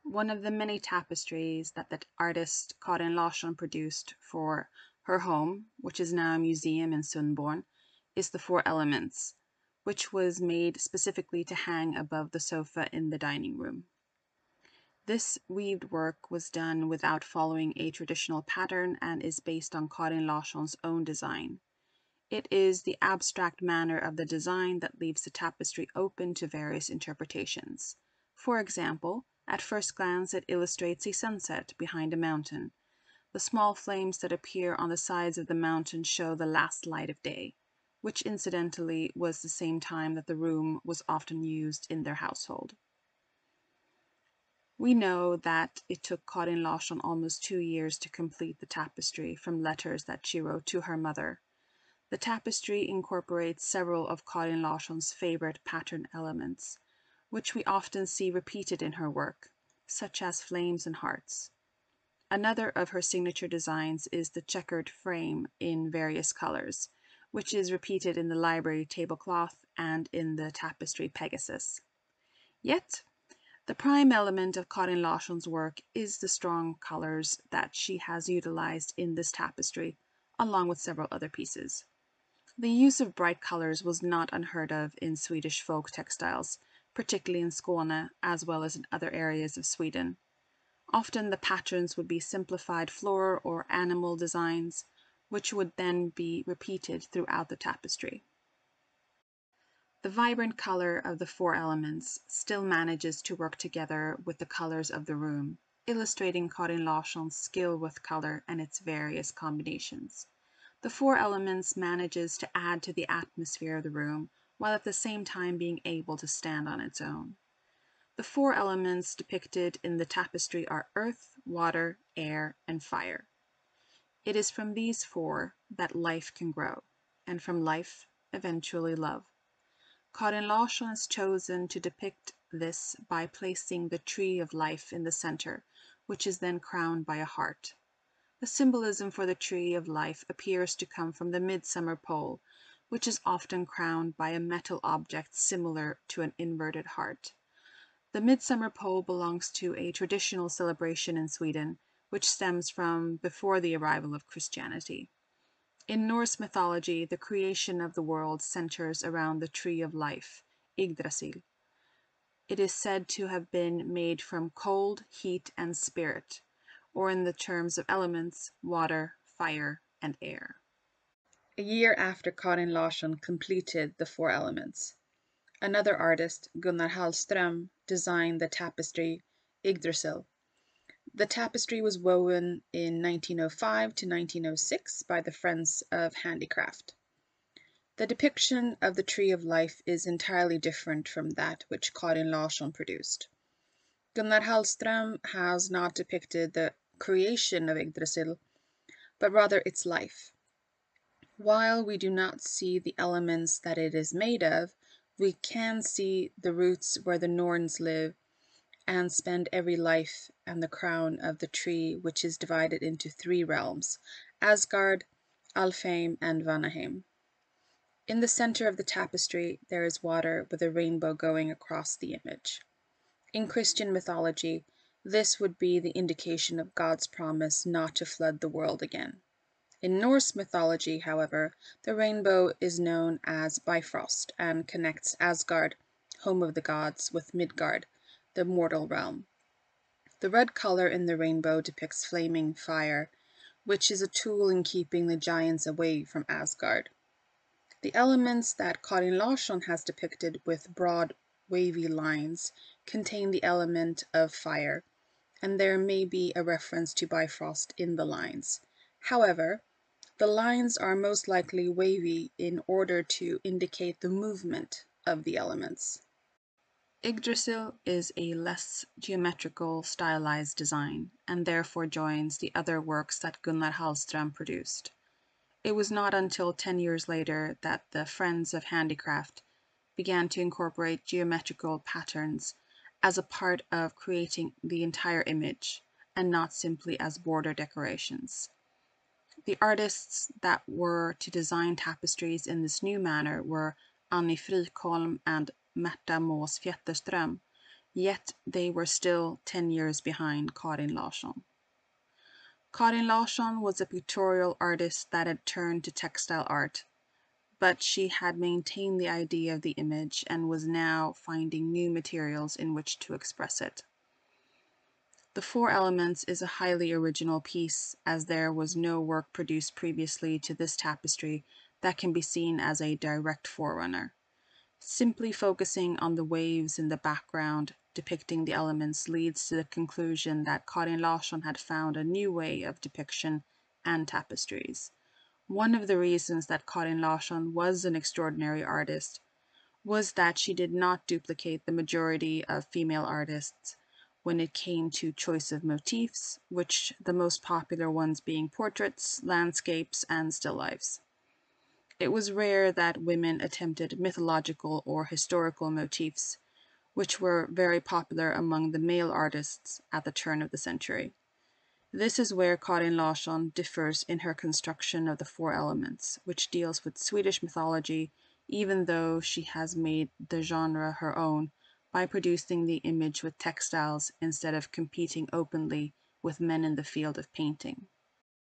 One of the many tapestries that the artist Karin Larsson produced for her home, which is now a museum in Sundborn, is the Four Elements, which was made specifically to hang above the sofa in the dining room. This weaved work was done without following a traditional pattern and is based on Karin Larsson's own design. It is the abstract manner of the design that leaves the tapestry open to various interpretations. For example, at first glance it illustrates a sunset behind a mountain. The small flames that appear on the sides of the mountain show the last light of day, which incidentally was the same time that the room was often used in their household. We know that it took Karin Larsson almost 2 years to complete the tapestry from letters that she wrote to her mother. The tapestry incorporates several of Karin Larsson's favorite pattern elements, which we often see repeated in her work, such as flames and hearts. Another of her signature designs is the checkered frame in various colors, which is repeated in the library tablecloth and in the tapestry Pegasus. Yet, the prime element of Karin Larsson's work is the strong colors that she has utilized in this tapestry, along with several other pieces. The use of bright colors was not unheard of in Swedish folk textiles, particularly in Skåne as well as in other areas of Sweden. Often the patterns would be simplified floral or animal designs, which would then be repeated throughout the tapestry. The vibrant color of the four elements still manages to work together with the colors of the room, illustrating Karin Larsson's skill with color and its various combinations. The four elements manages to add to the atmosphere of the room, while at the same time being able to stand on its own. The four elements depicted in the tapestry are earth, water, air, and fire. It is from these four that life can grow, and from life, eventually love. Karin Larsson has chosen to depict this by placing the tree of life in the center, which is then crowned by a heart. The symbolism for the tree of life appears to come from the midsummer pole, which is often crowned by a metal object similar to an inverted heart. The midsummer pole belongs to a traditional celebration in Sweden, which stems from before the arrival of Christianity. In Norse mythology, the creation of the world centers around the tree of life, Yggdrasil. It is said to have been made from cold, heat, and spirit, or in the terms of elements, water, fire, and air. A year after Karin Larsson completed the four elements, another artist, Gunnar Hallström, designed the tapestry Yggdrasil. The tapestry was woven in 1905 to 1906 by the Friends of Handicraft. The depiction of the tree of life is entirely different from that which Karin Larsson produced. Gunnar Hallström has not depicted the creation of Yggdrasil, but rather its life. While we do not see the elements that it is made of, we can see the roots where the Norns live and spend every life and the crown of the tree, which is divided into three realms, Asgard, Alfheim, and Vanaheim. In the center of the tapestry there is water with a rainbow going across the image. In Christian mythology, this would be the indication of God's promise not to flood the world again. In Norse mythology, however, the rainbow is known as Bifrost and connects Asgard, home of the gods, with Midgard, the mortal realm. The red color in the rainbow depicts flaming fire, which is a tool in keeping the giants away from Asgard. The elements that Karin Larsson has depicted with broad, wavy lines contain the element of fire, and there may be a reference to Bifrost in the lines. However, the lines are most likely wavy in order to indicate the movement of the elements. Yggdrasil is a less geometrical, stylized design, and therefore joins the other works that Gunnar Hallström produced. It was not until 10 years later that the Friends of Handicraft began to incorporate geometrical patterns as a part of creating the entire image, and not simply as border decorations. The artists that were to design tapestries in this new manner were Annie Frykholm and Märta Mås Fjätterström, yet they were still 10 years behind Karin Larsson. Karin Larsson was a pictorial artist that had turned to textile art, but she had maintained the idea of the image and was now finding new materials in which to express it. The Four Elements is a highly original piece, as there was no work produced previously to this tapestry that can be seen as a direct forerunner. Simply focusing on the waves in the background depicting the elements leads to the conclusion that Karin Larsson had found a new way of depiction and tapestries. One of the reasons that Karin Larsson was an extraordinary artist was that she did not duplicate the majority of female artists when it came to choice of motifs, which the most popular ones being portraits, landscapes, and still lifes. It was rare that women attempted mythological or historical motifs, which were very popular among the male artists at the turn of the century. This is where Karin Larsson differs in her construction of the Four Elements, which deals with Swedish mythology, even though she has made the genre her own by producing the image with textiles instead of competing openly with men in the field of painting.